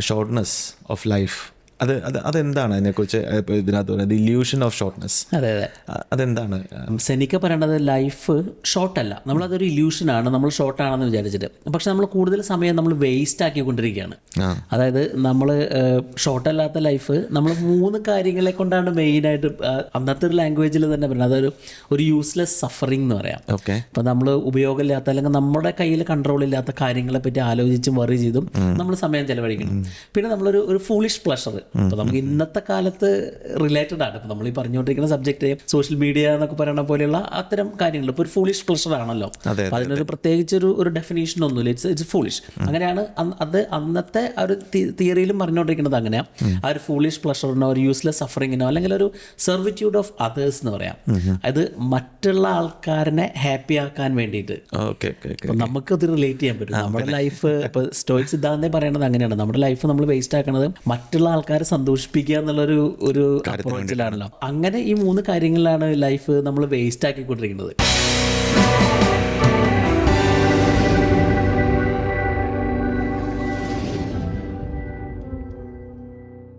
Shortness of life, അതെന്താണ് അതിനെക്കുറിച്ച് ഇതിനകത്ത് പറയുന്നത്? Illusion of shortness. അതെ അതെ, അതെന്താണ് സെനിക്ക പറയണത്? ലൈഫ് ഷോർട്ടല്ല, നമ്മളതൊരു ഇല്യൂഷനാണ്, നമ്മൾ ഷോർട്ടാണെന്ന് വിചാരിച്ചിട്ട്. പക്ഷെ നമ്മൾ കൂടുതൽ സമയം നമ്മൾ വേസ്റ്റ് ആക്കിക്കൊണ്ടിരിക്കുകയാണ്. അതായത് നമ്മൾ ഷോർട്ടല്ലാത്ത ലൈഫ് നമ്മൾ 3 കാര്യങ്ങളെ കൊണ്ടാണ് മെയിനായിട്ട് അന്നത്തെ ഒരു ലാംഗ്വേജിൽ തന്നെ പറയുന്നത്. അതൊരു യൂസ്ലെസ് സഫറിങ് എന്ന് പറയാം. ഓക്കെ. ഇപ്പം നമ്മൾ ഉപയോഗമില്ലാത്ത അല്ലെങ്കിൽ നമ്മുടെ കയ്യിൽ കൺട്രോൾ ഇല്ലാത്ത കാര്യങ്ങളെ പറ്റി ആലോചിച്ചും വറി ചെയ്തും നമ്മൾ സമയം ചെലവഴിക്കണം. പിന്നെ നമ്മളൊരു ഫൂളിഷ് പ്ലഷർ. ഇപ്പോൾ നമുക്ക് ഇന്നത്തെ കാലത്ത് റിലേറ്റഡ് ആണ്. ഇപ്പോൾ നമ്മൾ ഈ പറഞ്ഞുകൊണ്ടിരിക്കുന്ന സബ്ജക്റ്റ് സോഷ്യൽ മീഡിയ എന്നൊക്കെ പറയുന്ന പോലെയുള്ള അത്തരം കാര്യങ്ങൾ ഇപ്പോൾ ഒരു ഫൂളിഷ് പ്ലഷർ ആണല്ലോ. അതിനൊരു പ്രത്യേകിച്ച് ഒരു ഡെഫിനേഷൻ ഒന്നുമില്ല. It's foolish. അങ്ങനെയാണ് അത് അന്നത്തെ ആ ഒരു തിയറിയിലും പറഞ്ഞുകൊണ്ടിരിക്കുന്നത്. അങ്ങനെയാണ് ആ ഒരു ഫൂളിഷ് പ്ലഷറിനോ ഒരു യൂസ്ലെസ് സഫറിങ്ങിനോ അല്ലെങ്കിൽ ഒരു സെർവിറ്റ്യൂഡ് ഓഫ് അതേഴ്സ് എന്ന് പറയാം. അത് മറ്റുള്ള ആൾക്കാരനെ ഹാപ്പി ആക്കാൻ വേണ്ടിയിട്ട് നമുക്കത് റിലേറ്റ് ചെയ്യാൻ പറ്റും. നമ്മുടെ ലൈഫ് ഇപ്പോൾ സ്റ്റോയിക് സിദ്ധാന്തം പറയണത് അങ്ങനെയാണ്. നമ്മുടെ ലൈഫ് നമ്മൾ വേസ്റ്റ് ആക്കണത് മറ്റുള്ള ആൾക്കാരെ സന്തോഷിപ്പിക്കുക എന്നുള്ളൊരു അപ്രോച്ചിലാണല്ലോ. അങ്ങനെ ഈ 3 കാര്യങ്ങളിലാണ് ലൈഫ് നമ്മൾ വേസ്റ്റ് ആക്കിക്കൊണ്ടിരിക്കുന്നത്.